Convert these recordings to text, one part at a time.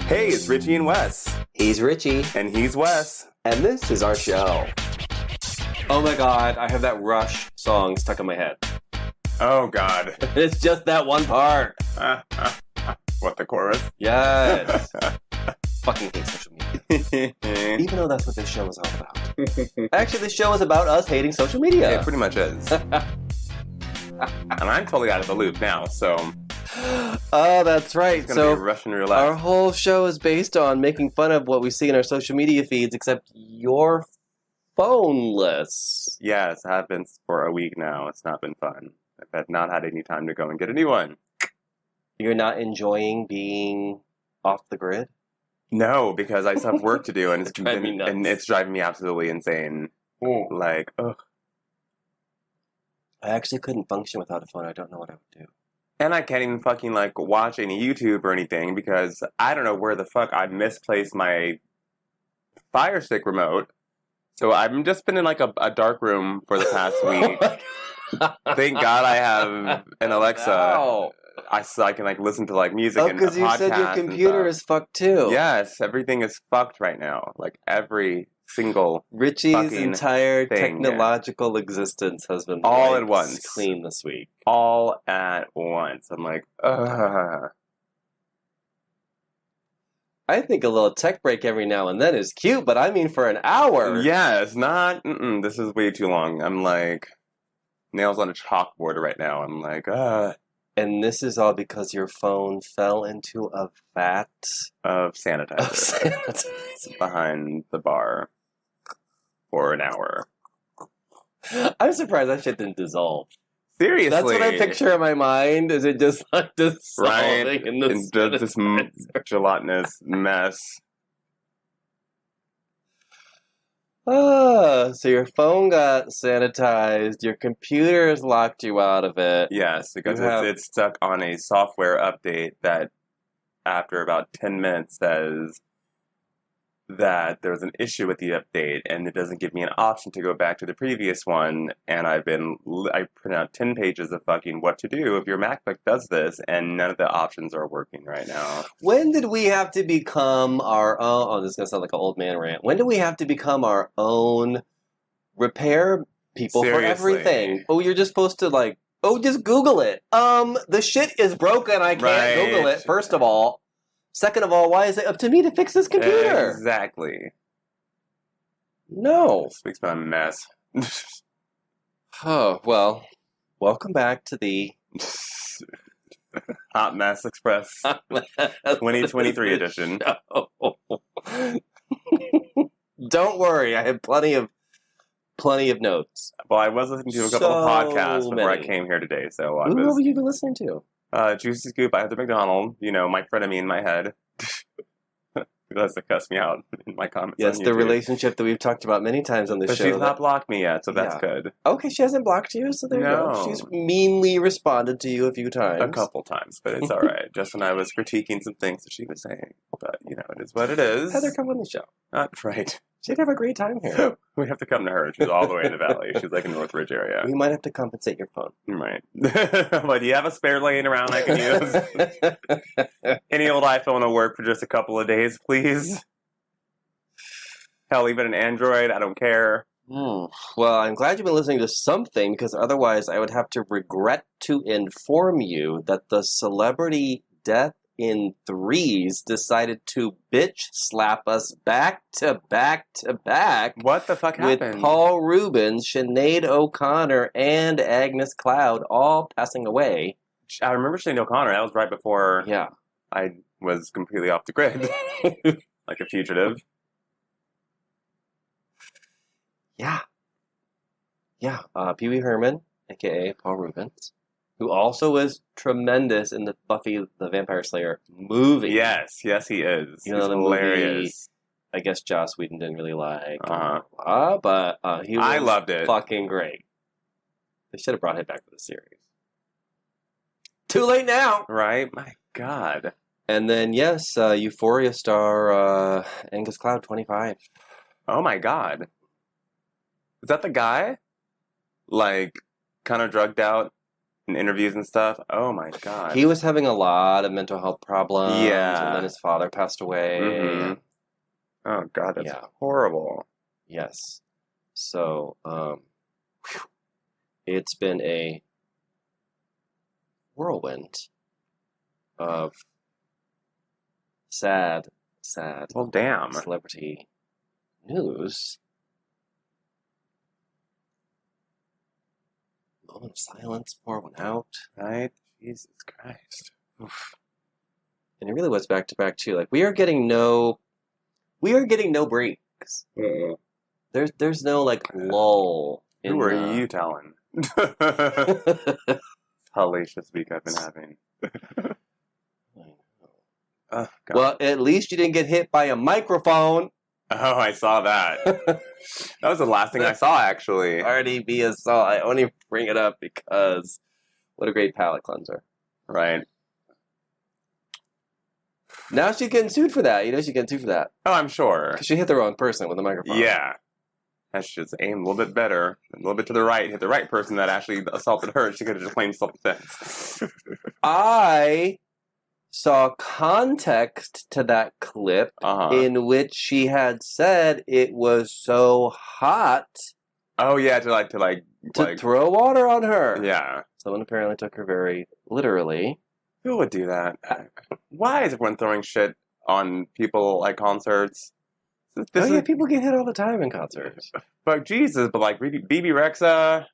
Hey, it's Richie and Wes. He's Richie. And he's Wes. And this is our show. Oh my god, I have that Rush song stuck in my head. Oh, God. It's just that one part. What, the chorus? Yes. Fucking hate social media. Even though that's what this show is all about. Actually, this show is about us hating social media. It pretty much is. And I'm totally out of the loop now, so... Oh, that's right. It's going to be Russian roulette. Our whole show is based on making fun of what we see in our social media feeds, except you're phoneless. Yes, I have been for a week now. It's not been fun. I've not had any time to go and get a new one. You're not enjoying being off the grid? No, because I still have work to do, and it's driving me nuts. and it's driving me absolutely insane. Like, ugh. I actually couldn't function without a phone. I don't know what I would do. And I can't even fucking, like, watch any YouTube or anything because I don't know where the fuck I misplaced my Fire Stick remote. So I've just been in, like, a dark room for the past week. Thank God I have an Alexa. No. So I can, like, listen to, like, music and podcasts. Because you said your computer is fucked, too. Yes, everything is fucked right now. Like, every single Richie's entire thing, technological existence has been all at once clean this week. All at once. I'm like, ugh. I think a little tech break every now and then is cute, but I mean for an hour. Yes, not, this is way too long. I'm like, nails on a chalkboard right now. I'm like, And this is all because your phone fell into a vat of sanitizer behind the bar for an hour. I'm surprised that shit didn't dissolve. Seriously. That's what I picture in my mind. Is it just like dissolving in this gelatinous mess. So your phone got sanitized. Your computer has locked you out of it. Yes, because it's stuck on a software update that after about 10 minutes says that there's an issue with the update and it doesn't give me an option to go back to the previous one. And I print out 10 pages of fucking what to do if your MacBook does this, and none of the options are working right now. When did we have to become our own... Oh, this is going to sound like an old man rant. When did we have to become our own repair people for everything? Oh, you're just supposed to like... Oh, just Google it. The shit is broken. I can't Google it, first of all. Second of all, why is it up to me to fix this computer? Exactly. No. This week's been a mess. Oh, well, welcome back to the... Hot Mess Express 2023 edition. Don't worry, I have plenty of notes. Well, I was listening to a couple of podcasts before I came here today, so Who have you been listening to? Juicy Scoop, I have the McDonald, my frenemy in my head. Who has to cuss me out in my comments. Yes, the relationship that we've talked about many times on this show. But she's not blocked me yet, so that's good. Okay, she hasn't blocked you, so there you go. She's meanly responded to you a few times. A couple times, but it's alright. Just when I was critiquing some things that she was saying. But, it is what it is. Heather, come on the show. Right. She'd have a great time here. We have to come to her. She's all the way in the valley. She's like in Northridge area. We might have to compensate your phone. Right. But do you have a spare laying around I can use? Any old iPhone will work for just a couple of days, please. Hell, even an Android, I don't care. Well, I'm glad you've been listening to something, because otherwise I would have to regret to inform you that the celebrity death in threes decided to bitch slap us back to back to back. What the fuck happened? With Paul Rubens, Sinead O'Connor, and Agnes Cloud all passing away. I remember Sinead O'Connor. That was right before I was completely off the grid. Like a fugitive. Yeah. Pee Wee Herman, a.k.a. Paul Rubens, who also was tremendous in the Buffy the Vampire Slayer movie. Yes, he is. He's hilarious. Movie, I guess Joss Whedon didn't really like. But I loved it. Fucking great. They should have brought him back for the series. Too late now. Right? My God. And then, Euphoria star Angus Cloud, 25. Oh my God. Is that the guy? Like, kind of drugged out in interviews and stuff. Oh my God. He was having a lot of mental health problems. Yeah. And then his father passed away. Mm-hmm. Oh God, that's horrible. Yes. So, it's been a whirlwind of sad Well, damn. celebrity news. Moment of silence, pour one out. Right? Jesus Christ. Oof. And it really was back to back too. Like we are getting no breaks. Uh-uh. There's no like lull. Who are you telling? Hellacious week I've been having. Oh, God. Well, at least you didn't get hit by a microphone. Oh, I saw that. That was the last thing I saw, actually. RDB assault. I only bring it up because what a great palate cleanser. Right. Now she's getting sued for that. You know she's getting sued for that. Oh, I'm sure. Because she hit the wrong person with the microphone. Yeah. I should just aim a little bit better, a little bit to the right, hit the right person that actually assaulted her. She could have just claimed self-defense. I saw context to that clip in which she had said it was so hot. Oh yeah, to throw water on her. Yeah. Someone apparently took her very literally. Who would do that? Why is everyone throwing shit on people at concerts? People get hit all the time in concerts. But Jesus, but like BB Rexa,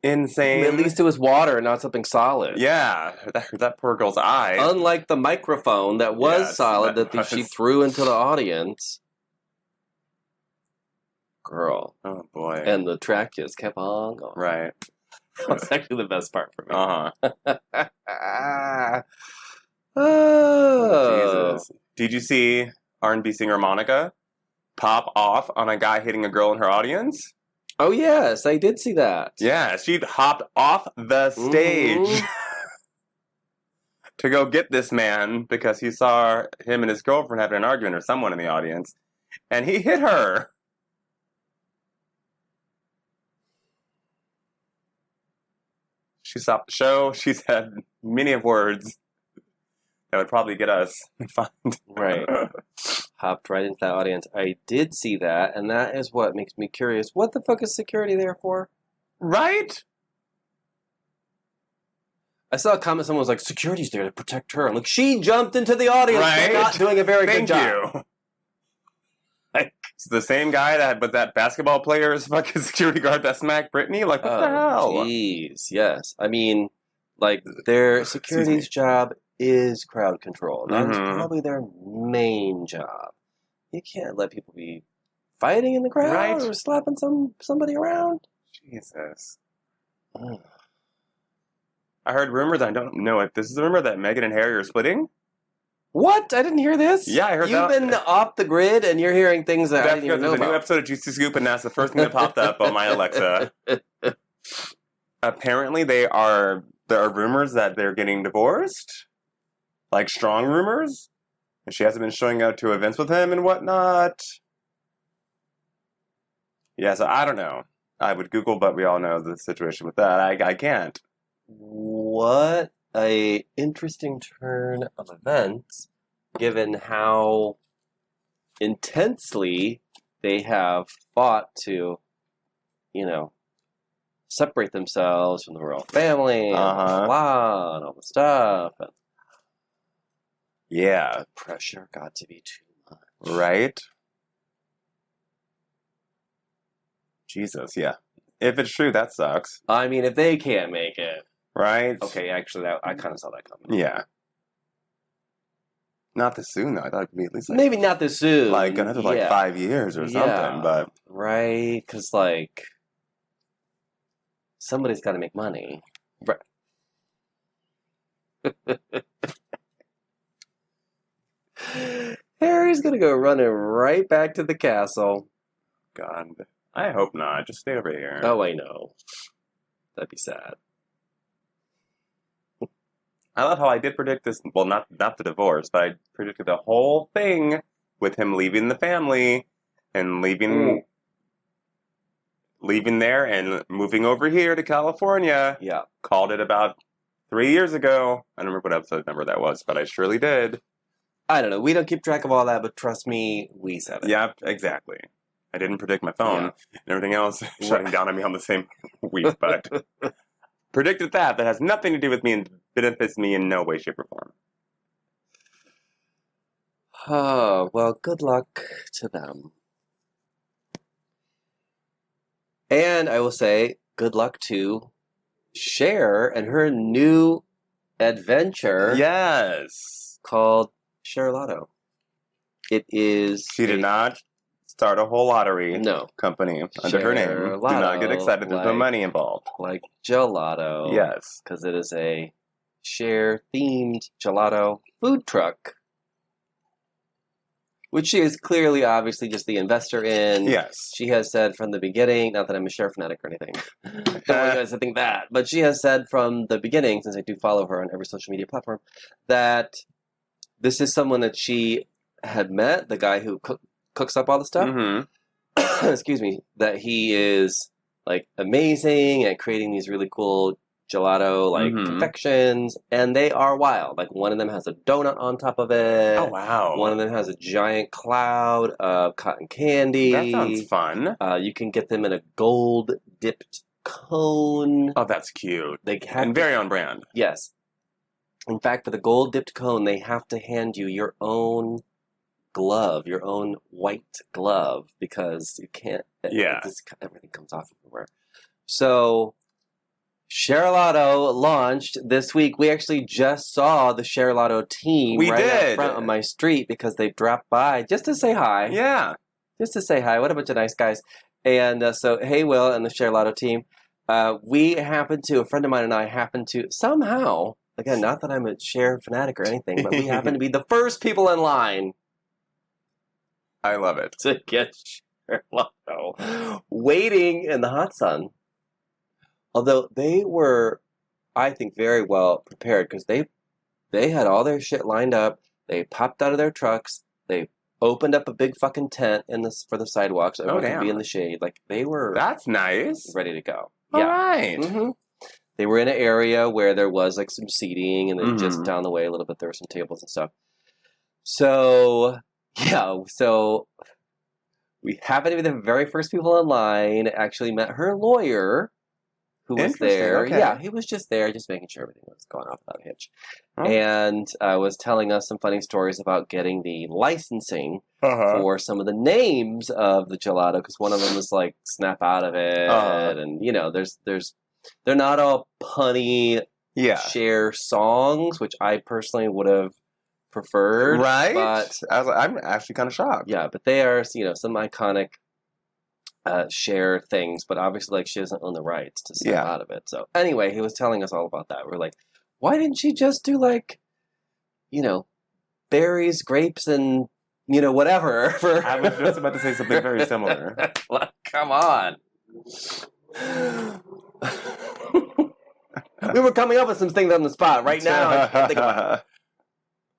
insane. At least it was water, not something solid. Yeah, that poor girl's eye. Unlike the microphone that was solid that she threw into the audience. Girl. Oh boy. And the track just kept on going. Right. That's actually the best part for me. Oh. Jesus. Did you see R&B singer Monica pop off on a guy hitting a girl in her audience? Oh yes, I did see that. Yeah, she hopped off the stage to go get this man because he saw him and his girlfriend having an argument or someone in the audience, and he hit her. She stopped the show. She said many of words that would probably get us fined. Right. Hopped right into that audience. I did see that, and that is what makes me curious. What the fuck is security there for? Right? I saw a comment, someone was like, security's there to protect her. I'm like, she jumped into the audience. Right? Not doing a very good job. Thank you. It's the same guy that, but that basketball player's fucking security guard that smacked Britney? Like, what the hell? Jeez, yes. I mean, like, their security's job is crowd control. That's probably their main job. You can't let people be fighting in the crowd or slapping somebody around. Jesus. I heard rumors, I don't know if this is a rumor that Meghan and Harry are splitting. What? I didn't hear this? Yeah, I heard that. You've been off the grid and you're hearing things that I didn't even know about. There's a new episode of Juicy Scoop and that's the first thing that popped up on my Alexa. Apparently there are rumors that they're getting divorced. Like strong rumors. And she hasn't been showing up to events with him and whatnot. Yeah, so I don't know. I would Google, but we all know the situation with that. I can't. What a interesting turn of events, given how intensely they have fought to, separate themselves from the royal family, and blah, and all the stuff. And yeah. The pressure got to be too much. Right? Jesus, yeah. If it's true, that sucks. I mean, if they can't make it. Right? Okay, actually, I kind of saw that coming. Yeah. Not this soon, though. I thought it would be at least maybe not this soon. Like another 5 years or something, but... Right? Because, somebody's got to make money. Right. Harry's going to go running right back to the castle. God. I hope not. Just stay over here. Oh, I know. That'd be sad. I love how I did predict this. Well, not the divorce, but I predicted the whole thing with him leaving the family and leaving leaving there and moving over here to California. Yeah. Called it about 3 years ago. I don't remember what episode number that was, but I surely did. I don't know. We don't keep track of all that, but trust me, we said it. Yep, exactly. I didn't predict my phone and everything else shutting down on me on the same week, but predicted that. That has nothing to do with me and benefits me in no way, shape, or form. Oh, well, good luck to them. And I will say, good luck to Cher and her new adventure. Yes. Called Cher Lotto. It is. She did not start a whole lottery company under her name. Lotto, do not get excited. There's no money involved. Like gelato. Yes. Because it is a Cher-themed gelato food truck. Which she is clearly, obviously, just the investor in. Yes. She has said from the beginning, not that I'm a Cher fanatic or anything. Don't want you guys to think that. But she has said from the beginning, since I do follow her on every social media platform, that this is someone that she had met, the guy who cooks up all the stuff. Mm-hmm. Excuse me. That he is, like, amazing at creating these really cool gelato, like, confections, and they are wild. Like, one of them has a donut on top of it. Oh, wow. One of them has a giant cloud of cotton candy. That sounds fun. You can get them in a gold-dipped cone. Oh, that's cute. They have and very on brand. Yes. In fact, for the gold-dipped cone, they have to hand you your own glove, your own white glove, because you can't... everything comes off everywhere. So... Cher Lotto launched this week. We actually just saw the Cher Lotto team out front of my street because they dropped by just to say hi. Yeah. Just to say hi. What a bunch of nice guys. And so, hey, Will and the Cher Lotto team. A friend of mine and I happened to somehow, again, not that I'm a Cher fanatic or anything, but we happen to be the first people in line. I love it. To get Cher Lotto. Waiting in the hot sun. Although they were, I think, very well prepared because they had all their shit lined up. They popped out of their trucks. They opened up a big fucking tent for the sidewalk so everyone could be in the shade. Like they were. That's nice. Ready to go. All right. Mm-hmm. They were in an area where there was like some seating, and then just down the way a little bit there were some tables and stuff. So we happened to be the very first people in line. Actually met her lawyer. Who was there. Okay. Yeah, he was just there, just making sure everything was going off without a hitch. Oh. And was telling us some funny stories about getting the licensing for some of the names of the gelato, because one of them was like Snap Out of It, and they're not all punny Cher songs, which I personally would have preferred. Right? But I'm actually kind of shocked. Yeah, but they are, some iconic Cher things, but obviously, like, she doesn't own the rights to Snap Out of It. So, anyway, he was telling us all about that. We're like, why didn't she just do, like, berries, grapes, and, whatever? I was just about to say something very similar. Come on. We were coming up with some things on the spot. Right now, I can't think about it.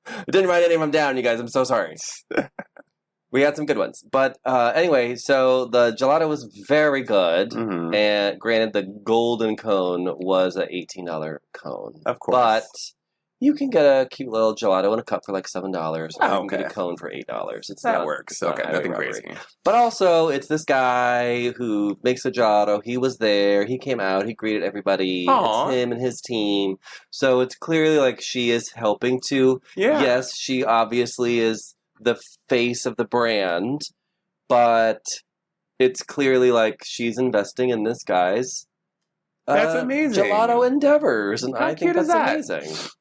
I didn't write any of them down, you guys. I'm so sorry. We had some good ones. But anyway, so the gelato was very good. Mm-hmm. And granted, the golden cone was an $18 cone. Of course. But you can get a cute little gelato in a cup for like $7. Or you can get a cone for $8. That works. Okay, nothing crazy. But also, it's this guy who makes the gelato. He was there. He came out. He greeted everybody. Aww. It's him and his team. So it's clearly like she is helping to. Yeah. Yes, she obviously is the face of the brand, but it's clearly like she's investing in this guy's that's amazing gelato endeavors, and How I think that's that? Amazing. Of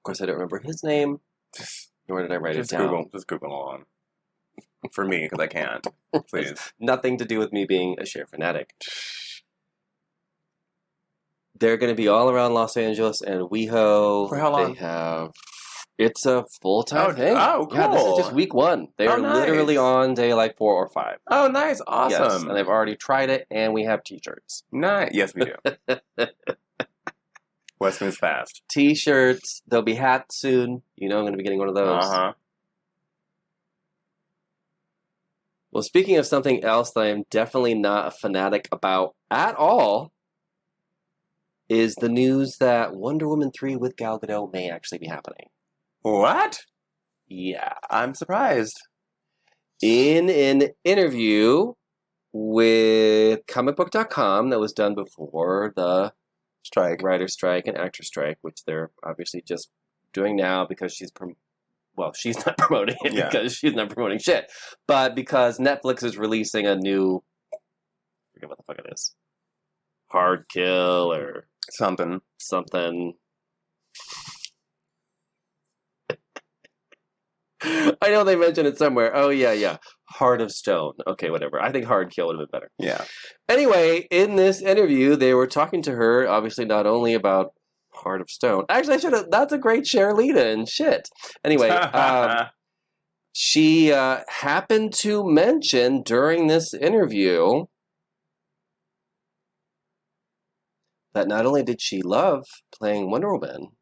course, I don't remember his name, nor did I write it down. Just Google on for me because I can't. Please, nothing to do with me being a Cher fanatic. They're going to be all around Los Angeles and WeHo. For how long? They have. It's a full-time thing. Oh, cool. Yeah, this is just week 1. They are literally on day like 4 or 5. Oh, nice. Awesome. Yes, and they've already tried it, and we have t-shirts. Nice. Yes, we do. West moves fast. T-shirts. There'll be hats soon. I'm going to be getting one of those. Uh-huh. Well, speaking of something else that I am definitely not a fanatic about at all, is the news that Wonder Woman 3 with Gal Gadot may actually be happening. What? Yeah. I'm surprised. In an interview with comicbook.com that was done before the writer's strike and actor strike, which they're obviously just doing now because she's not promoting it because she's not promoting shit, but because Netflix is releasing a new, I forget what the fuck it is, Hard Kill or something. I know they mentioned it somewhere. Oh, yeah. Heart of Stone. Okay, whatever. I think Hard Kill would have been better. Yeah. Anyway, in this interview, they were talking to her, obviously not only about Heart of Stone. Actually, that's a great Cher lead-in. Shit. Anyway, she happened to mention during this interview that not only did she love playing Wonder Woman,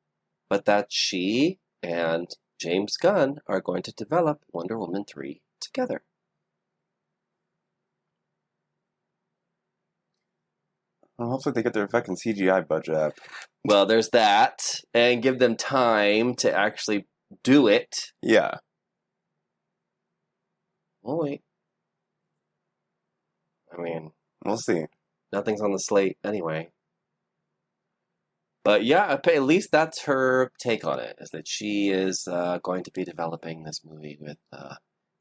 but that she and James Gunn are going to develop Wonder Woman 3 together. Well, hopefully they get their fucking CGI budget up. Well, there's that. And give them time to actually do it. Yeah. We'll wait. I mean... We'll see. Nothing's on the slate anyway. But yeah, at least that's her take on it, is that she is going to be developing this movie with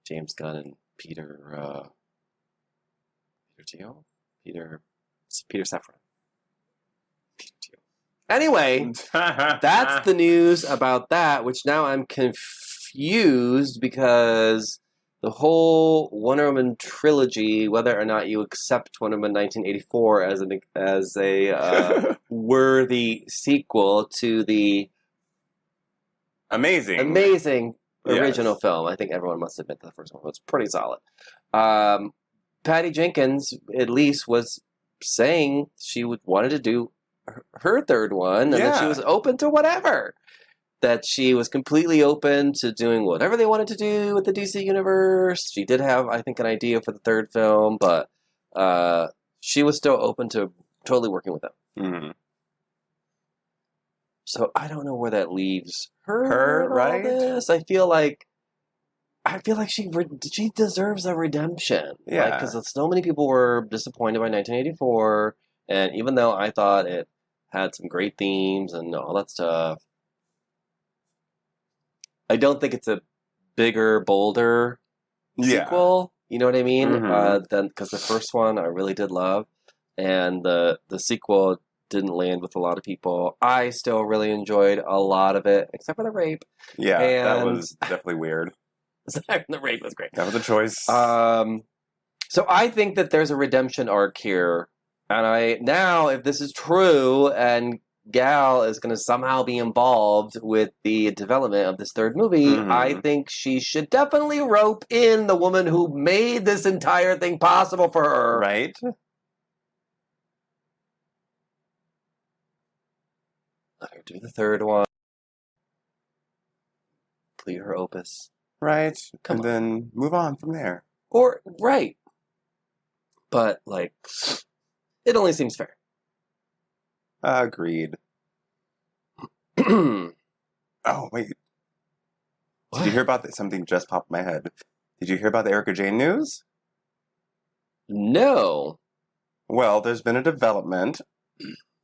James Gunn and Peter Thiel? Peter Safran. Anyway, that's the news about that, which now I'm confused because the whole Wonder Woman trilogy, whether or not you accept Wonder Woman 1984 as a worthy sequel to the amazing original film. I think everyone must admit that the first one was pretty solid. Patty Jenkins, at least, was saying she wanted to do her third one, and that she was open to whatever. That she was completely open to doing whatever they wanted to do with the DC universe. She did have, I think, an idea for the third film, but she was still open to totally working with them. Mm-hmm. So I don't know where that leaves her right? This. I feel like she deserves a redemption. Yeah, because so many people were disappointed by 1984, and even though I thought it had some great themes and all that stuff, I don't think it's a bigger, bolder sequel. You know what I mean? Mm-hmm. Because the first one I really did love, and the sequel didn't land with a lot of people. I still really enjoyed a lot of it, except for the rape. Yeah, that was definitely weird. The rape was great. That was a choice. So I think that there's a redemption arc here, and now if this is true and Gal is going to somehow be involved with the development of this third movie, I think she should definitely rope in the woman who made this entire thing possible for her. Right? Let her do the third one. Complete her opus. Right. Then move on from there. Right. But, it only seems fair. Agreed. Oh, wait. What? Did you hear about that? Something just popped in my head. Did you hear about the Erika Jayne news? No. Well, there's been a development.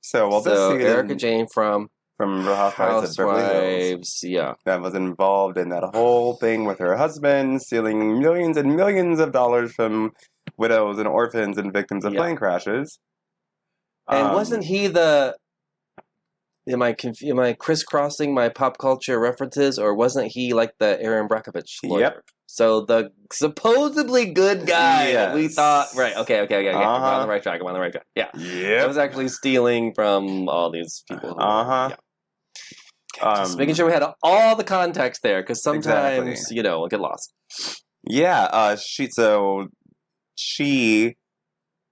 So Erika Jayne from Real Housewives of Beverly Hills. Yeah. That was involved in that whole thing with her husband, stealing millions and millions of dollars from widows and orphans and victims of plane crashes. And wasn't he the... Am I crisscrossing my pop culture references, or wasn't he like the Aaron Brockovich lawyer? Yep. So the supposedly good guy that we thought... Right, okay. I'm on the right track. Yeah. Yep. I was actually stealing from all these people. Yeah. Just making sure we had all the context there, because sometimes, we'll get lost. Yeah, she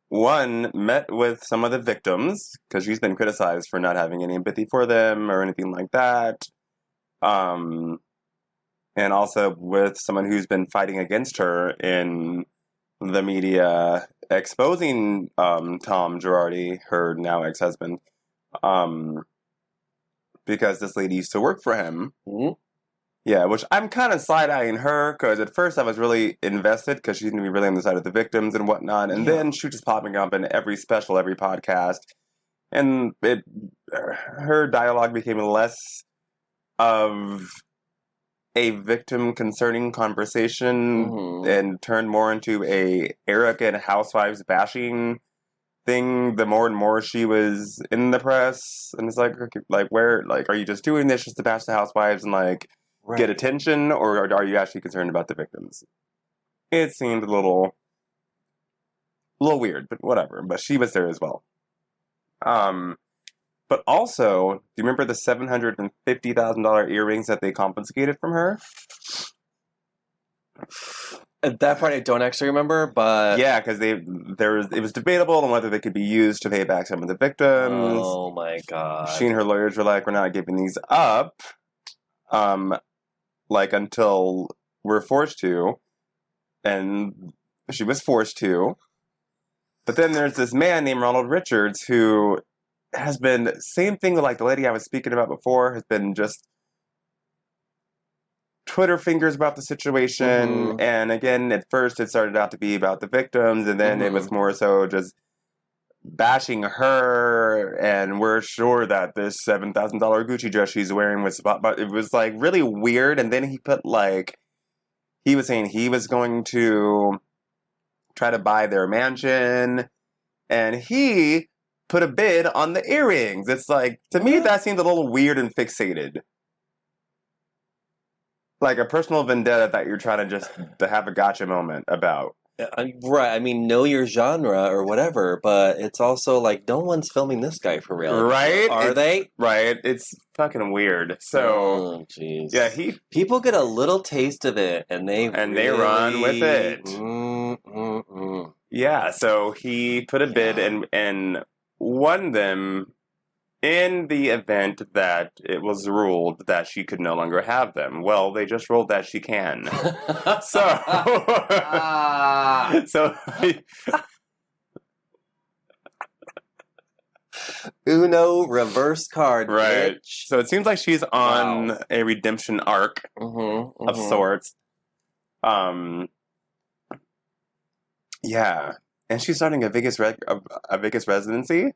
met with some of the victims, because she's been criticized for not having any empathy for them or anything like that. And also with someone who's been fighting against her in the media exposing Tom Girardi, her now ex-husband, because this lady used to work for him. Mm-hmm. Yeah, which I'm kind of side-eyeing her, because at first I was really invested, because she's going to be really on the side of the victims and whatnot, and then she was just popping up in every special, every podcast, and her dialogue became less of a victim concerning conversation and turned more into a arrogant housewives bashing thing the more and more she was in the press. And it's like where, like, are you just doing this just to bash the housewives and get attention, or are you actually concerned about the victims? It seemed a little weird, but whatever. But she was there as well. But also, do you remember the $750,000 earrings that they confiscated from her? At that part, I don't actually remember, but yeah, because it was debatable on whether they could be used to pay back some of the victims. Oh my god! She and her lawyers were like, "We're not giving these up, until we're forced to," and she was forced to. But then there's this man named Ronald Richards who has been, same thing with the lady I was speaking about before, has been just Twitter fingers about the situation. And again, at first it started out to be about the victims, and then it was more so just bashing her, and we're sure that this $7,000 Gucci dress she's wearing was, but it was really weird. And then he put he was saying he was going to try to buy their mansion, and he put a bid on the earrings. It's to me, that seemed a little weird and fixated. Like a personal vendetta that you're trying to have a gotcha moment about. Right, I mean, know your genre or whatever, but it's also no one's filming this guy for real. Right? Are they? Right, it's fucking weird. So, jeez. Yeah, people get a little taste of it, and they run with it. Yeah, so he put a bid and won them in the event that it was ruled that she could no longer have them. Well, they just ruled that she can. So Uno reverse card, right? Bitch. So it seems like she's on a redemption arc of sorts. Yeah, and she's starting a Vegas residency.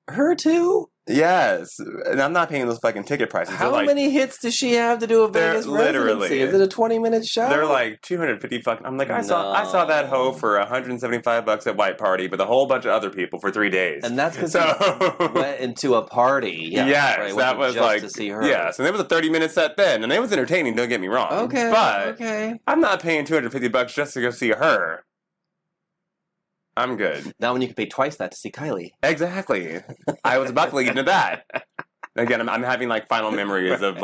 Her too? Yes, and I'm not paying those fucking ticket prices. How many hits does she have to do a Vegas residency? Is it a 20-minute show? They're $250. I'm I saw that hoe for $175 at White Party with a whole bunch of other people for 3 days. And that's because he went into a party. Yeah, yes, right, that was just to see her. Yes, and it was a 30-minute set then, and it was entertaining. Don't get me wrong. Okay, but I'm not paying $250 just to go see her. I'm good. Not when you can pay twice that to see Kylie. Exactly. I was about to lead into that. Again, I'm having final memories of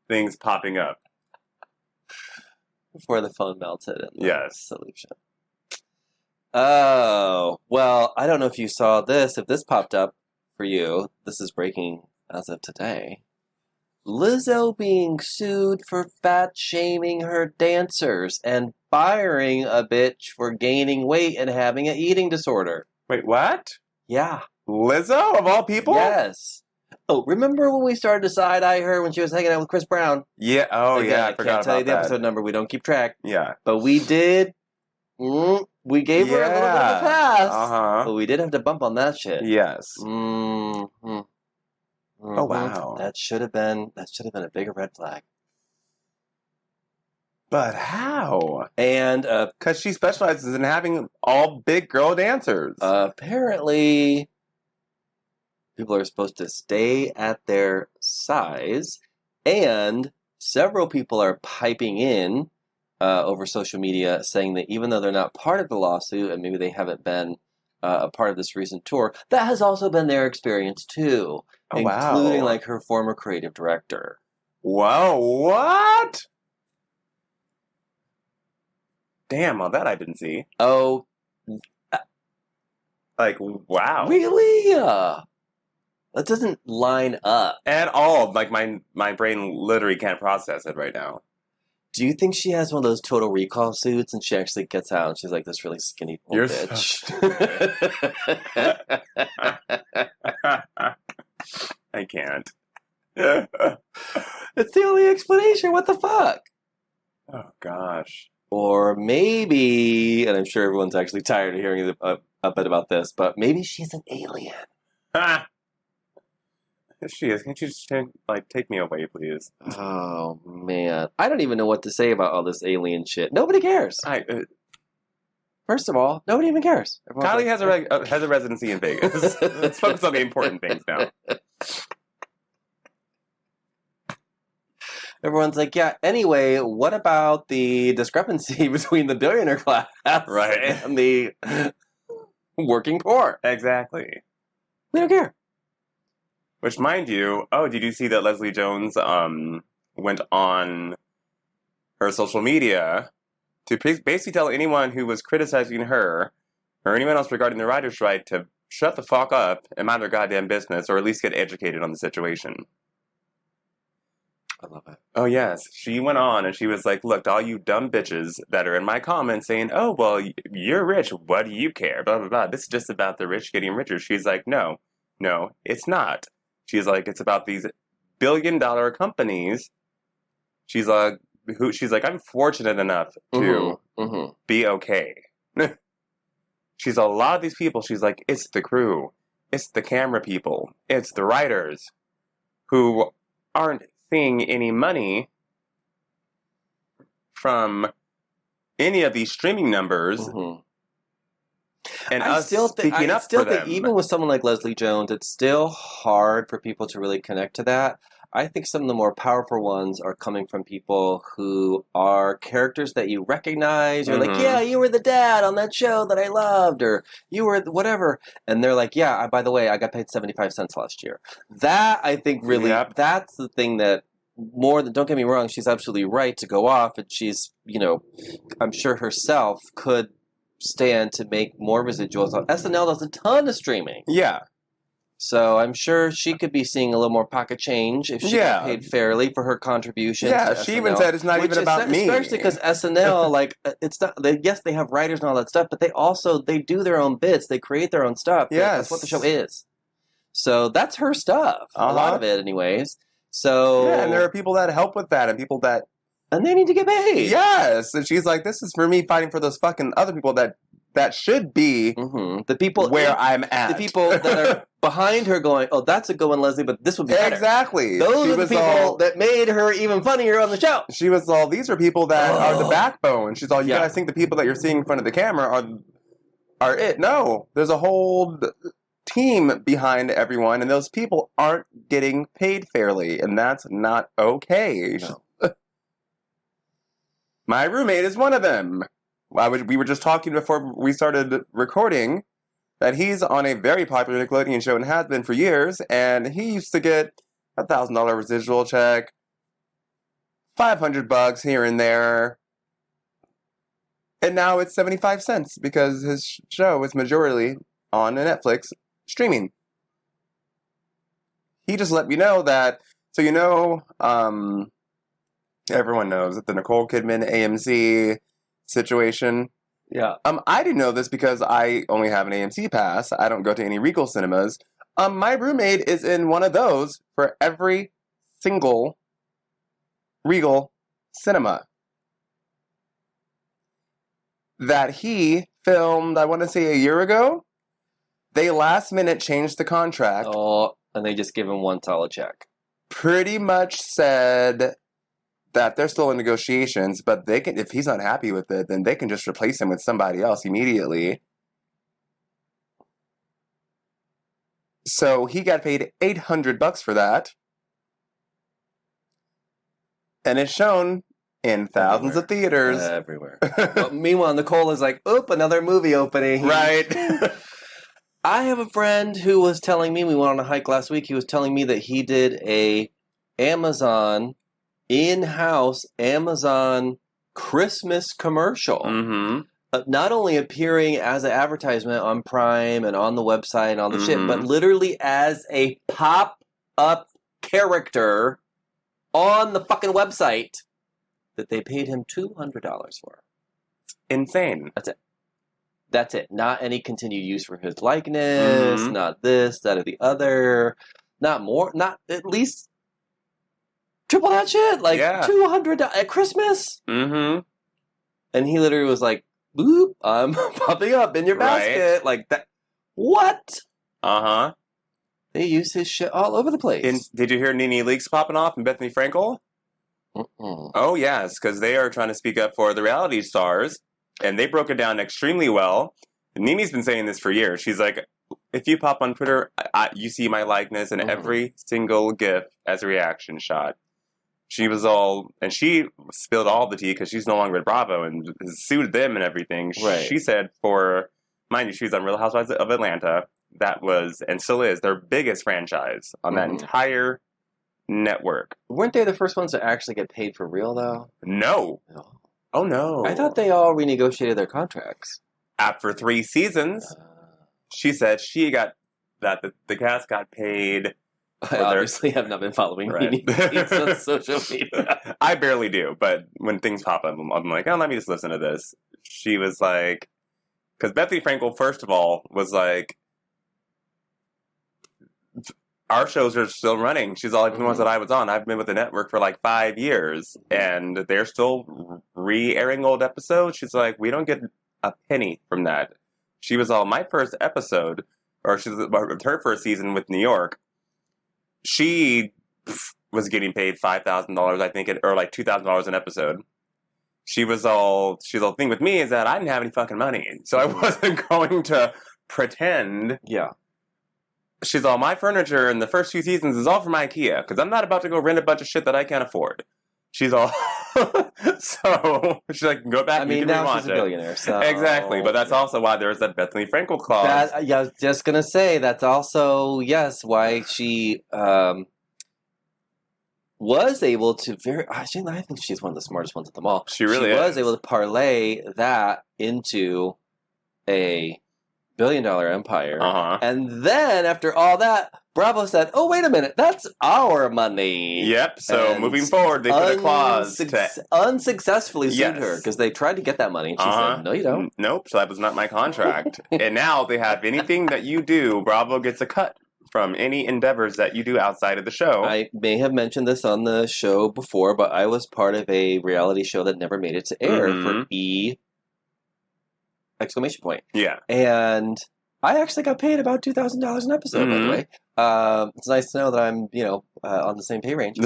things popping up. Before the phone melted in the solution. Oh, well, I don't know if you saw this. If this popped up for you, this is breaking as of today. Lizzo being sued for fat-shaming her dancers and firing a bitch for gaining weight and having an eating disorder. Wait, what? Yeah. Lizzo, of all people? Yes. Oh, remember when we started to side-eye her when she was hanging out with Chris Brown? Yeah. Oh, Again, yeah. I can't tell you the episode number. We don't keep track. Yeah. But we did. We gave her a little bit of a pass. Uh-huh. But we did have to bump on that shit. Yes. Mm-hmm. Oh, wow. That should have been a bigger red flag. But how? And because she specializes in having all big girl dancers. Apparently, people are supposed to stay at their size, and several people are piping in over social media saying that even though they're not part of the lawsuit, and maybe they haven't been a part of this recent tour, that has also been their experience too, including her former creative director. Wow, what? Damn, well, that I didn't see. Oh. Wow. Really? That doesn't line up. At all. My brain literally can't process it right now. Do you think she has one of those Total Recall suits and she actually gets out and she's like this really skinny You're bitch? I can't. It's the only explanation. What the fuck? Oh, gosh. Or maybe, and I'm sure everyone's actually tired of hearing a bit about this, but maybe she's an alien. She is. Can't you just, take me away, please? Oh, man. I don't even know what to say about all this alien shit. Nobody cares. First of all, nobody even cares. Kylie has a residency in Vegas. Let's focus on the important things now. Everyone's like, yeah, anyway, what about the discrepancy between the billionaire class and the working poor? Exactly. We don't care. Which, mind you, did you see that Leslie Jones went on her social media to basically tell anyone who was criticizing her or anyone else regarding the writer's strike to shut the fuck up and mind their goddamn business, or at least get educated on the situation. I love it. Oh, yes. She went on and she was like, look, all you dumb bitches that are in my comments saying, oh, well, you're rich. What do you care? Blah, blah, blah. This is just about the rich getting richer. She's like, no, it's not. She's like, it's about these billion-dollar companies. She's like, I'm fortunate enough to be okay. She's a lot of these people. She's like, it's the crew. It's the camera people. It's the writers who aren't seeing any money from any of these streaming numbers. And I still think even with someone like Leslie Jones, it's still hard for people to really connect to that. I think some of the more powerful ones are coming from people who are characters that you recognize. You're like, yeah, you were the dad on that show that I loved, or you were whatever. And they're like, yeah, by the way, I got paid 75 cents last year. That, I think, really, that's the thing that more than, don't get me wrong, she's absolutely right to go off. And she's, I'm sure herself could stand to make more residuals. SNL does a ton of streaming. Yeah. So I'm sure she could be seeing a little more pocket change if she got paid fairly for her contributions. Yeah, she even said it's not even about me. Especially because SNL, it's not. Yes, they have writers and all that stuff, but they do their own bits. They create their own stuff. Yes, that's what the show is. So that's her stuff. A lot of it, anyways. So and there are people that help with that, and people that. And they need to get paid. Yes, and she's like, "This is for me fighting for those fucking other people that should be the people where I'm at. The people that are behind her going, oh, that's a good one, Leslie, but this would be better. Exactly. Those are the people that made her even funnier on the show. She was all, these are people that are the backbone. She's all, you guys think the people that you're seeing in front of the camera are it. No, there's a whole team behind everyone, and those people aren't getting paid fairly, and that's not okay. No. My roommate is one of them. We were just talking before we started recording that he's on a very popular Nickelodeon show and has been for years, and he used to get a $1,000 residual check, $500 here and there, and now it's 75 cents because his show is majorly on Netflix streaming. He just let me know that, so everyone knows that the Nicole Kidman AMC situation. Yeah. I didn't know this because I only have an AMC pass. I don't go to any Regal cinemas. My roommate is in one of those for every single Regal cinema that he filmed, I want to say a year ago. They last minute changed the contract. Oh, and they just give him one solid check. Pretty much said that they're still in negotiations, but they can, if he's not happy with it, then they can just replace him with somebody else immediately. So he got paid $800 for that. And it's shown in thousands of theaters. Everywhere. But meanwhile, Nicole is like, oop, another movie opening. Right. I have a friend who was telling me, we went on a hike last week, he was telling me that he did a Amazon in-house Amazon Christmas commercial. Not only appearing as an advertisement on Prime and on the website and all the shit, but literally as a pop-up character on the fucking website that they paid him $200 for. Insane. That's it. Not any continued use for his likeness, not this, that, or the other. Not more, not at least triple that shit. Like $200 at Christmas. Mm-hmm. And he literally was like, boop, I'm popping up in your basket. Right. Like that. What? Uh-huh. They use his shit all over the place. Did you hear Nene Leakes popping off and Bethany Frankel? Mm-mm. Oh, yes, because they are trying to speak up for the reality stars, and they broke it down extremely well. Nene's been saying this for years. She's like, if you pop on Twitter, you see my likeness in every single GIF as a reaction shot. She was and she spilled all the tea because she's no longer at Bravo and sued them and everything. Right. She said mind you, she was on Real Housewives of Atlanta. That was, and still is, their biggest franchise on that entire network. Weren't they the first ones to actually get paid for real, though? No. Oh, no. I thought they all renegotiated their contracts. After 3 seasons, she said she got, that the cast got paid. I obviously have not been following on social media. I barely do, but when things pop up, I'm like, oh, let me just listen to this. She was like, because Bethany Frankel, first of all, was like, our shows are still running. She's all like the ones that I was on. I've been with the network for like 5 years, and they're still re-airing old episodes. She's like, we don't get a penny from that. She was all, my first episode, or her first season with New York, she was getting paid $5,000, I think, or like $2,000 an episode. She's all, the thing with me is that I didn't have any fucking money, so I wasn't going to pretend. Yeah. She's all, my furniture in the first 2 seasons is all from IKEA, because I'm not about to go rent a bunch of shit that I can't afford. She's all, so she's like, go back. I mean, now she's a billionaire, so exactly. But that's also why there's that Bethany Frankel clause. I was just gonna say that's also why she was able to I think she's one of the smartest ones of them all. She really was able to parlay that into a billion-dollar empire, and then after all that, Bravo said, "Oh, wait a minute, that's our money." Yep. So moving forward, they put a clause unsuccessfully sued her because they tried to get that money. And she said, "No, you don't." Nope. So that was not my contract. And now they have anything that you do, Bravo gets a cut from any endeavors that you do outside of the show. I may have mentioned this on the show before, but I was part of a reality show that never made it to air for E! Exclamation point. Yeah. And I actually got paid about $2,000 an episode, by the way. It's nice to know that I'm, on the same pay range.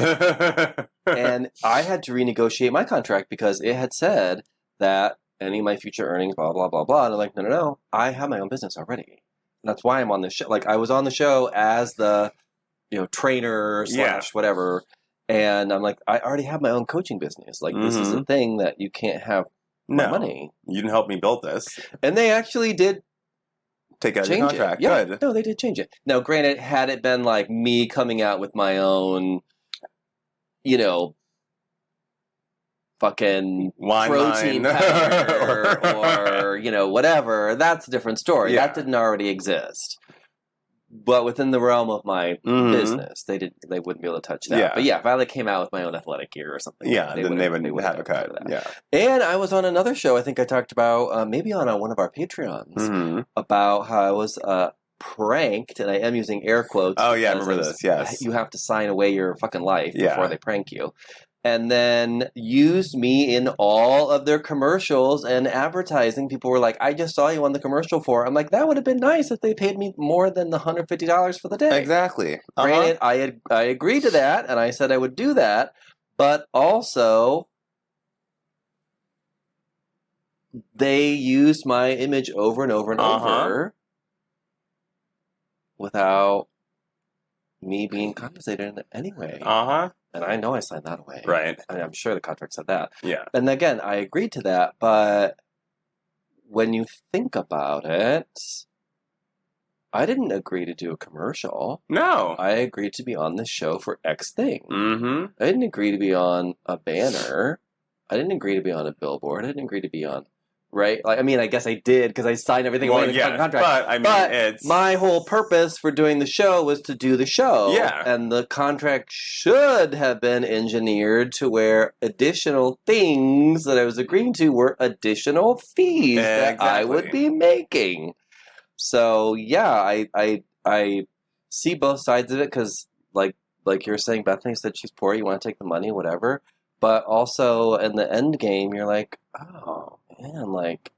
And I had to renegotiate my contract because it had said that any of my future earnings, blah, blah, blah, blah. And I'm like, no. I have my own business already. And that's why I'm on this show. Like, I was on the show as the, trainer / whatever. And I'm like, I already have my own coaching business. Like, this is a thing that you can't have money. You didn't help me build this. And they actually did take out your contract. Yeah. Good. No, they did change it. Now, granted, had it been like me coming out with my own, fucking protein powder or whatever, that's a different story. That didn't already exist. But within the realm of my business, they wouldn't be able to touch that. Yeah. But if I came out with my own athletic gear or something, then they would have a cut. Yeah. And I was on another show. I think I talked about maybe on one of our Patreons about how I was pranked, and I am using air quotes. Oh yeah, I remember this. Yes, you have to sign away your fucking life before they prank you. And then used me in all of their commercials and advertising. People were like, I just saw you on the commercial for. I'm like, that would have been nice if they paid me more than the $150 for the day. Exactly. Granted, I agreed to that, and I said I would do that. But also, they used my image over and over and over without me being compensated in any way. And I know I signed that away. Right. I mean, I'm sure the contract said that. Yeah. And again, I agreed to that, but when you think about it, I didn't agree to do a commercial. No. I agreed to be on the show for X thing. I didn't agree to be on a banner. I didn't agree to be on a billboard. I didn't agree to be on right? Like, I mean, I guess I did because I signed everything away in the contract. But I mean, it's my whole purpose for doing the show was to do the show. Yeah. And the contract should have been engineered to where additional things that I was agreeing to were additional fees that I would be making. So yeah, I see both sides of it because like you're saying, Bethany said she's poor. You want to take the money, whatever. But also in the end game, you're like, oh man, like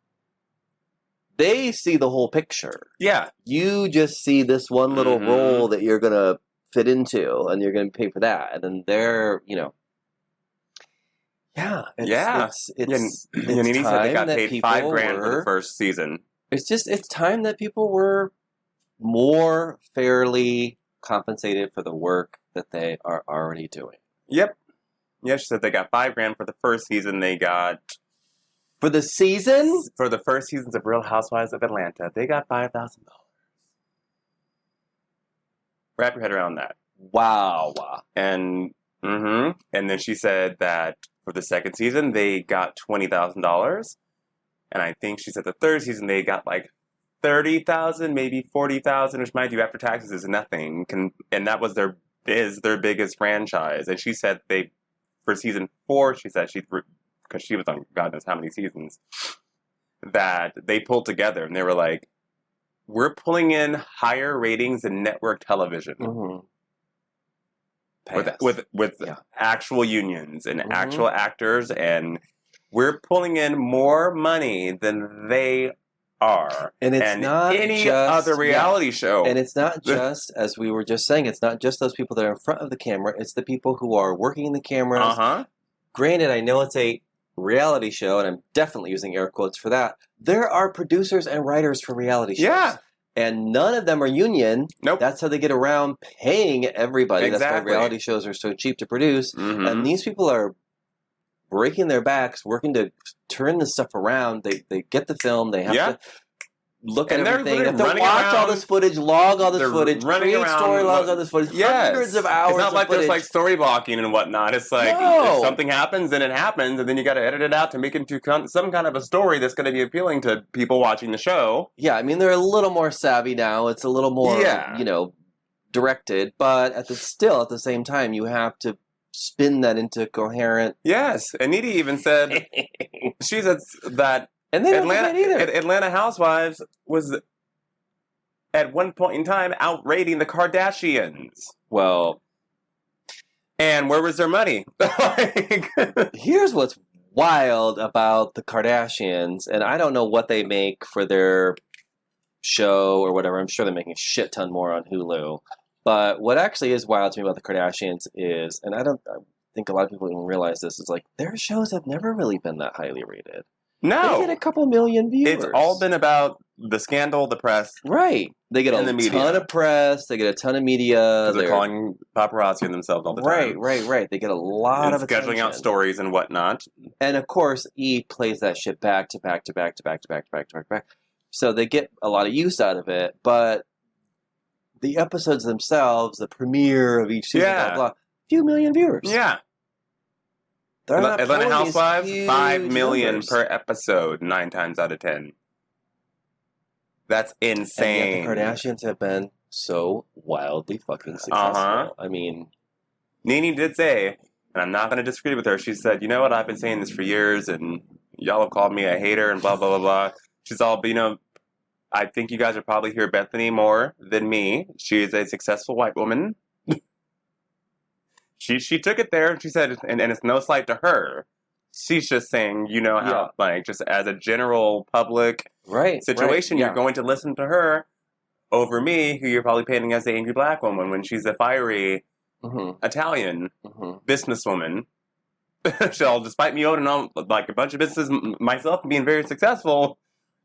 they see the whole picture. Yeah, you just see this one little role that you're gonna fit into, and you're gonna pay for that, and then they're, it's Nene said they got paid $5,000 for the first season. It's time that people were more fairly compensated for the work that they are already doing. Yep. Yeah, she said they got $5,000 for the first season. They got for the season for the first seasons of Real Housewives of Atlanta. They got $5,000. Wrap your head around that. Wow. And then she said that for the second season they got $20,000, and I think she said the third season they got like $30,000, maybe $40,000, which, mind you, after taxes is nothing. And that was their biggest franchise. And she said for season 4, she said because she was on God knows how many seasons, that they pulled together and they were like, we're pulling in higher ratings than network television. With actual unions and actual actors, and we're pulling in more money than they are. And it's not any other reality show. And it's not just, as we were just saying, it's not just those people that are in front of the camera, it's the people who are working the cameras. Granted, I know it's a reality show, and I'm definitely using air quotes for that. There are producers and writers for reality shows. Yeah. And none of them are union. Nope. That's how they get around paying everybody. Exactly. That's why reality shows are so cheap to produce. And these people are breaking their backs, working to turn this stuff around. They get the film. They have to look at everything. They have to watch all this footage, log all this footage, create storylines on this footage, hundreds of hours. It's not like there's like story blocking and whatnot. It's like if something happens, then it happens, and then you got to edit it out to make it into some kind of a story that's going to be appealing to people watching the show. Yeah, I mean they're a little more savvy now. It's a little more, directed, but at the same time, you have to spin that into coherent. Yes, and Needy even said she said that. And they don't do that either. Atlanta Housewives was, at one point in time, outrating the Kardashians. Well, and where was their money? Here's what's wild about the Kardashians, and I don't know what they make for their show or whatever. I'm sure they're making a shit ton more on Hulu. But what actually is wild to me about the Kardashians is, and I think a lot of people even realize this, is like their shows have never really been that highly rated. No. They get a couple million viewers. It's all been about the scandal, the press. Right. They get a ton of press. They get a ton of media. They're calling paparazzi on themselves all the time. Right. They get a lot of attention. Scheduling out stories and whatnot. And of course, E plays that shit back to back to back to back to back to back to back to back. So they get a lot of use out of it. But the episodes themselves, the premiere of each season, blah, blah, few million viewers. Yeah. Atlanta Housewives, 5 million per episode, 9 times out of 10. That's insane. And yet the Kardashians have been so wildly fucking successful. I mean, Nene did say, and I'm not going to disagree with her, she said, you know what, I've been saying this for years, and y'all have called me a hater, and blah, blah, blah, blah. She's all, I think you guys would probably hear Bethany more than me. She is a successful white woman. She took it there, and she said, and it's no slight to her. She's just saying, how, just as a general public situation, you're going to listen to her over me, who you're probably painting as the angry black woman when she's a fiery Italian businesswoman. Despite me owning a bunch of businesses myself and being very successful,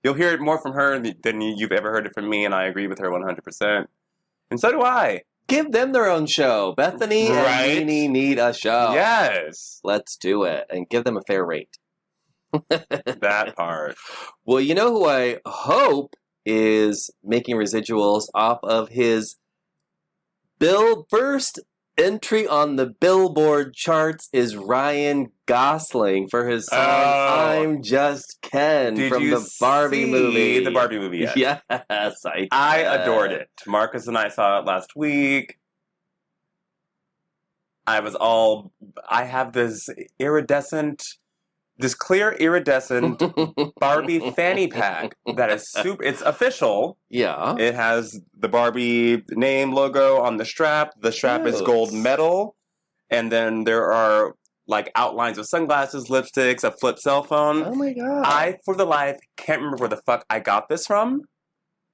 you'll hear it more from her than you've ever heard it from me, and I agree with her 100%. And so do I. Give them their own show. Bethany and Nene need a show. Yes. Let's do it. And give them a fair rate. That part. Well, you know who I hope is making residuals off of his first entry on the Billboard charts is Ryan Gosling for his song "I'm Just Ken" from the Barbie movie. The Barbie movie, yes. Yes, I adored it. Marcus and I saw it last week. I have this clear iridescent Barbie fanny pack that is super. It's official. Yeah. It has the Barbie name logo on the strap. The strap is gold metal. And then there are like outlines of sunglasses, lipsticks, a flip cell phone. Oh my God. I, for the life, can't remember where the fuck I got this from.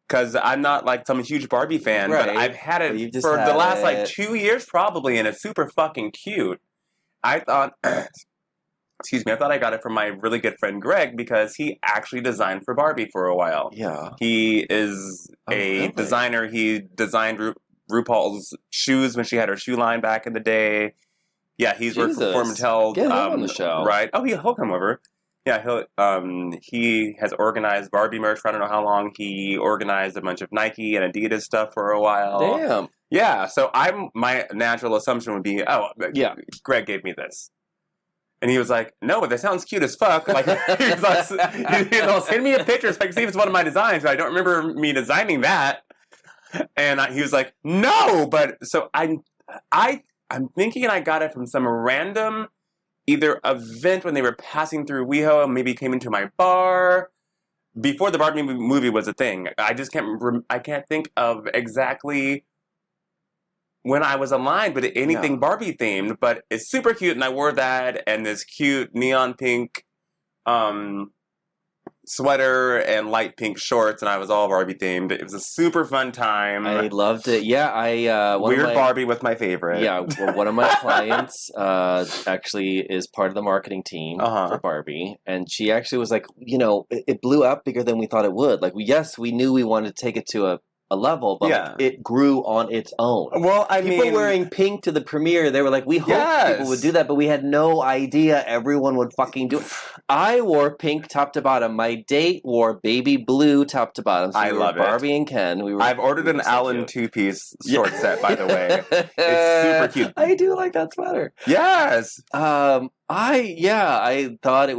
Because I'm not like some huge Barbie fan, but I've had it for the last like 2 years probably, and it's super fucking cute. I thought, excuse me, I thought I got it from my really good friend Greg because he actually designed for Barbie for a while. Yeah. He is a designer. He designed RuPaul's shoes when she had her shoe line back in the day. Yeah, he's worked for Mattel. Get him on the show. Right. Oh, he'll come over. Yeah, he has organized Barbie merch for I don't know how long. He organized a bunch of Nike and Adidas stuff for a while. Damn. Yeah, so my natural assumption would be, Greg gave me this. And he was like, no, but that sounds cute as fuck. Like, he was like, send me a picture so I can see if it's one of my designs. But I don't remember me designing that. And he was like, no, but so I'm thinking I got it from some random either event when they were passing through WeHo and maybe came into my bar before the Barbie movie was a thing. I just can't think of exactly when I was aligned with anything Barbie themed, but it's super cute and I wore that and this cute neon pink sweater and light pink shorts and I was all Barbie themed. It was a super fun time. I loved it. Yeah, weird Barbie was my favorite. Yeah, one of my clients actually is part of the marketing team for Barbie, and she actually was like, it blew up bigger than we thought it would. Like, we knew we wanted to take it to a level, but like, it grew on its own. Well, people wearing pink to the premiere, they were like, we hoped people would do that, but we had no idea everyone would fucking do it. I wore pink top to bottom. My date wore baby blue top to bottom. So I love Barbie and Ken. I've ordered an Allen two-piece short set, by the way. It's super cute. I do like that sweater. Yes. I thought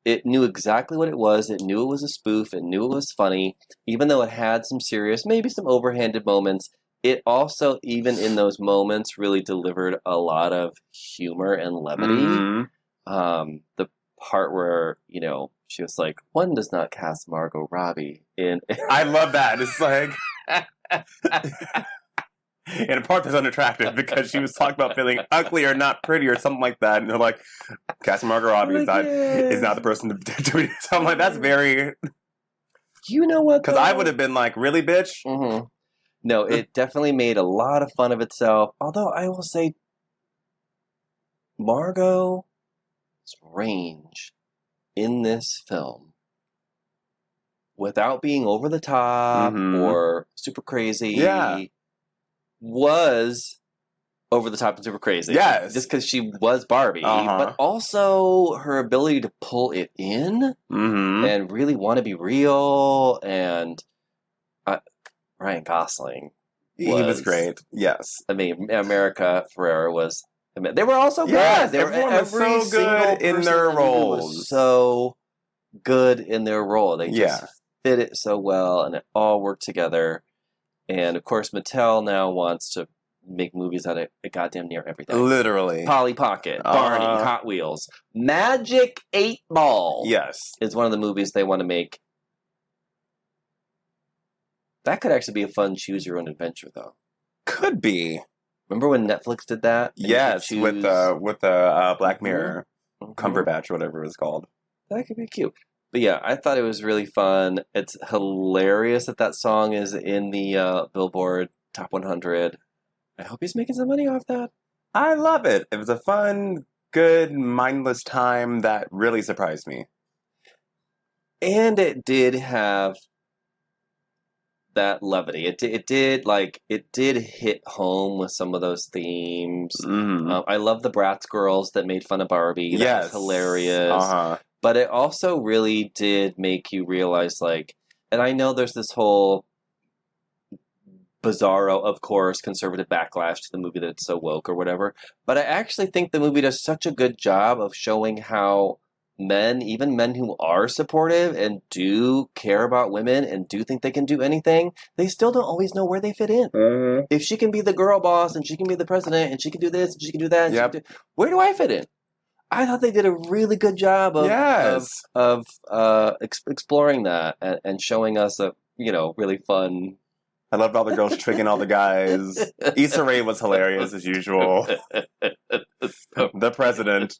it knew exactly what it was. It knew it was a spoof. It knew it was funny. Even though it had some serious, maybe some overhanded moments, it also, even in those moments, really delivered a lot of humor and levity. Mm-hmm. The part where, she was like, one does not cast Margot Robbie in... I love that. It's like... In a part that's unattractive because she was talking about feeling ugly or not pretty or something like that. And they're like, casting Margot Robbie is not the person to do it. So I'm like, that's very... You know what? Because I would have been like, really, bitch? Mm-hmm. No, it definitely made a lot of fun of itself. Although I will say, Margot's range in this film, without being over the top or super crazy, was over the top and super crazy. Yes. Just because she was Barbie. But also her ability to pull it in and really want to be real. And Ryan Gosling. He was great. Yes. I mean, America Ferrera was... They were also good. Everyone was so good in their roles. Was so good in their role. They just fit it so well, and it all worked together. And of course, Mattel now wants to make movies out of goddamn near everything. Literally. Polly Pocket, Barney, Hot Wheels, Magic 8 Ball. Yes, is one of the movies they want to make. That could actually be a fun choose your own adventure, though. Could be. Remember when Netflix did that? Yes, with the Black Mirror Cumberbatch, or whatever it was called. That could be cute. But yeah, I thought it was really fun. It's hilarious that song is in the Billboard Top 100. I hope he's making some money off that. I love it. It was a fun, good, mindless time that really surprised me. And it did have that levity. It did hit home with some of those themes. I love the Bratz girls that made fun of Barbie. That was hilarious. But it also really did make you realize, and I know there's this whole bizarro, of course, conservative backlash to the movie that's so woke or whatever. But I actually think the movie does such a good job of showing how men, even men who are supportive and do care about women and do think they can do anything, they still don't always know where they fit in. Mm-hmm. If she can be the girl boss and she can be the president and she can do this and she can do that, Yep. where do I fit in? I thought they did a really good job of exploring that and showing us a really fun. I loved all the girls tricking all the guys. Issa Rae was hilarious as usual. The president.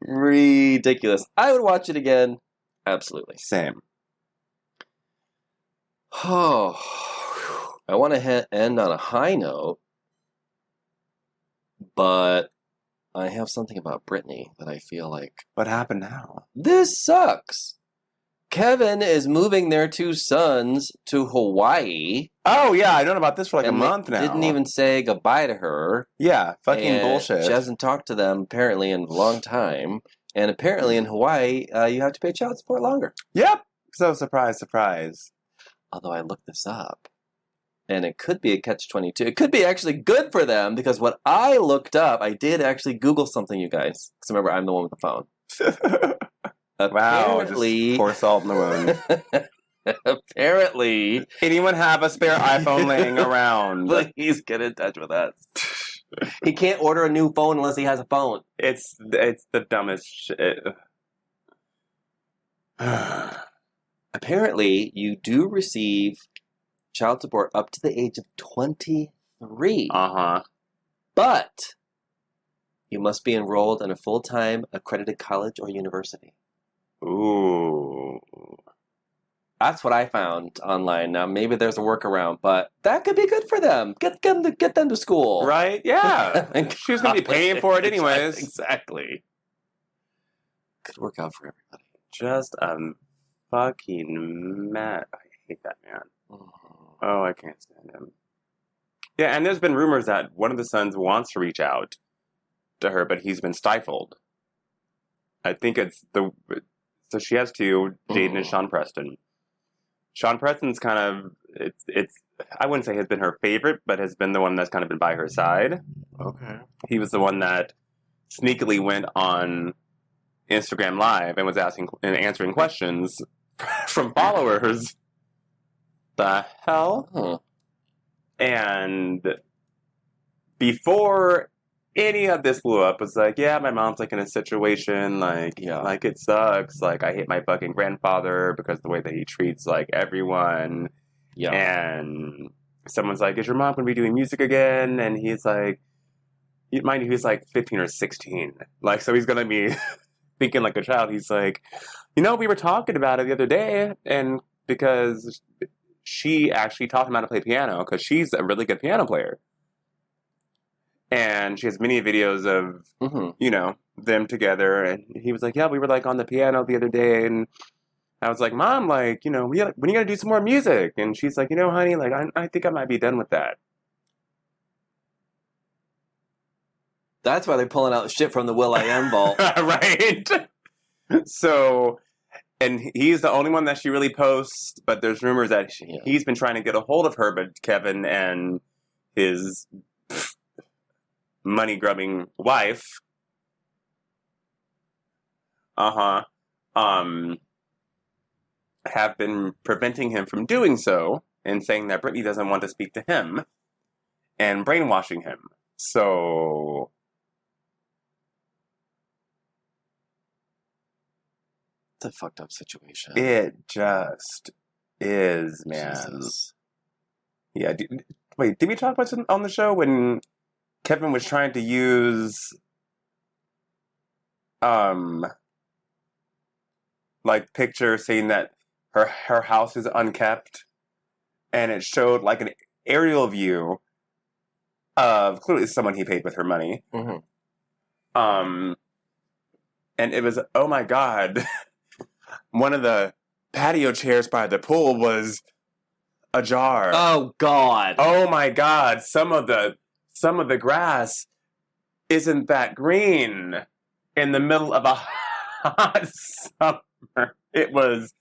Ridiculous. I would watch it again. Absolutely. Same. Oh, I want to end on a high note, but I have something about Britney that I feel like... What happened now? This sucks. Kevin is moving their 2 sons to Hawaii. Oh, yeah, I've known about this for like a month now. Didn't even say goodbye to her. Yeah, fucking bullshit. She hasn't talked to them, apparently, in a long time. And apparently in Hawaii, you have to pay child support longer. Yep. So, surprise, surprise. Although I looked this up. And it could be a catch-22. It could be actually good for them, because what I looked up, I did actually Google something, you guys. Because remember, I'm the one with the phone. Wow, just pour salt in the wound. Apparently. Anyone have a spare iPhone laying around? Please get in touch with us. He can't order a new phone unless he has a phone. It's the dumbest shit. Apparently, you do receive child support up to the age of 23. Uh-huh. But you must be enrolled in a full-time accredited college or university. Ooh. That's what I found online. Now, maybe there's a workaround, but that could be good for them. Get them to school. Right? Yeah. She was going to be paying for it anyways. Exactly. Could work out for everybody. Just fucking mad. I hate that man. Oh, I can't stand him. Yeah, and there's been rumors that one of the sons wants to reach out to her, but he's been stifled. I think it's so she has 2, Jaden and Sean Preston. Sean Preston's kind of, it's I wouldn't say has been her favorite, but has been the one that's kind of been by her side. Okay. He was the one that sneakily went on Instagram Live and was asking and answering questions from followers. The hell? Huh. And before any of this blew up, was like, yeah, my mom's like in a situation, like it sucks, like I hate my fucking grandfather because the way that he treats like everyone. Yeah. And someone's like, is your mom gonna be doing music again? And he's like, mind you, he's like 15 or 16, like, so he's gonna be thinking like a child. He's like, we were talking about it the other day, and because she actually taught him how to play piano because she's a really good piano player. And she has many videos of, them together. And he was like, yeah, we were like on the piano the other day. And I was like, Mom, like, when are you going to do some more music? And she's like, honey, like, I think I might be done with that. That's why they're pulling out shit from the will.i.am vault. Right. So, and he's the only one that she really posts, but there's rumors that he's been trying to get a hold of her, but Kevin and his money-grubbing wife, have been preventing him from doing so and saying that Britney doesn't want to speak to him and brainwashing him. So it's a fucked up situation. It just is, man. Jesus. Yeah. Wait, did we talk about this on the show when Kevin was trying to use like pictures saying that her house is unkept, and it showed like an aerial view of clearly someone he paid with her money. Mm-hmm. And it was, oh my God, one of the patio chairs by the pool was ajar. Oh God. Oh my God, some of the grass isn't that green in the middle of a hot summer. It was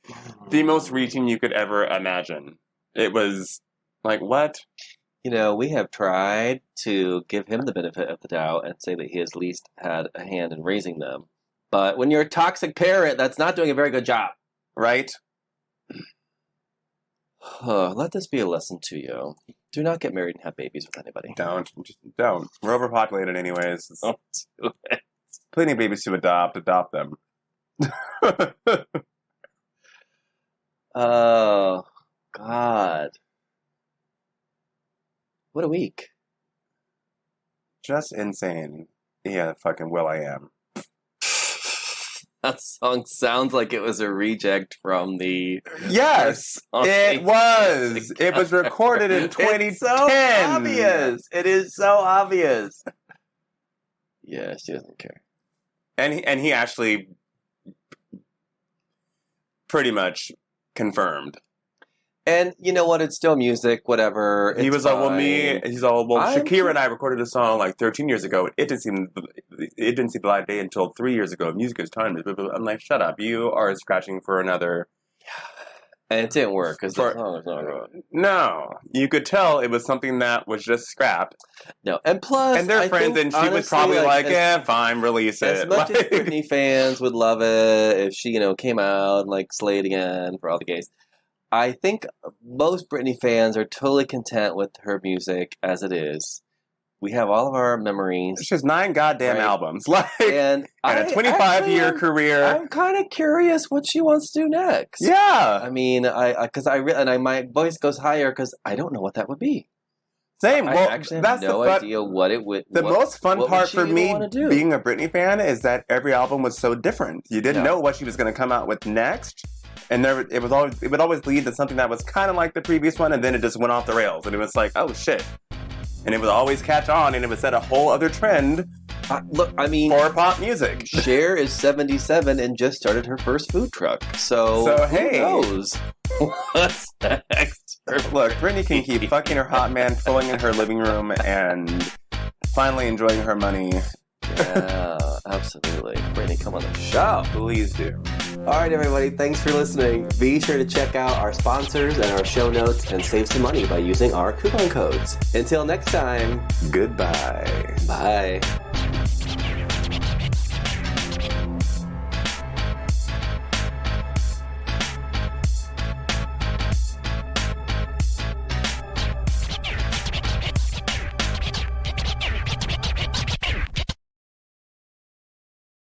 the most reaching you could ever imagine. It was like, what? You know, we have tried to give him the benefit of the doubt and say that he has at least had a hand in raising them. But when you're a toxic parent, that's not doing a very good job. Right? Let this be a lesson to you. Do not get married and have babies with anybody. Don't. Just don't. We're overpopulated anyways. Don't do it. Plenty of babies to adopt. Adopt them. Oh, God. What a week. Just insane. Yeah, fucking Will I Am. That song sounds like it was a reject from the... Yes, it was. It was recorded in 2010. It's so obvious. It is so obvious. Yeah, she doesn't care. And he actually pretty much confirmed. And you know what? It's still music, whatever. He was like, Shakira and I recorded a song like 13 years ago. It didn't see the light of day until 3 years ago. Music is timeless. I'm like, shut up. You are scratching for another. And it didn't work because the song was not good. No. You could tell it was something that was just scrap. No. And plus, and their friends, and she was probably like, fine, release it. As much as Britney fans would love it if she, came out and like slayed again for all the gays. I think most Britney fans are totally content with her music as it is. We have all of our memories. It's just 9 goddamn albums. And a 25-year career. I'm kind of curious what she wants to do next. Yeah. I mean, my voice goes higher because I don't know what that would be. Same. I actually have no idea what it would. The most fun part for me being a Britney fan is that every album was so different. You didn't know what she was going to come out with next. And it would always lead to something that was kind of like the previous one, and then it just went off the rails, and it was like, oh shit! And it would always catch on, and it would set a whole other trend. For pop music. Cher is 77 and just started her first food truck, so hey, who knows what's next? Look, Britney can keep fucking her hot man, filling in her living room, and finally enjoying her money. Yeah, absolutely. Britney, come on the show. Please do. All right, everybody, thanks for listening. Be sure to check out our sponsors and our show notes and save some money by using our coupon codes. Until next time, goodbye. Bye.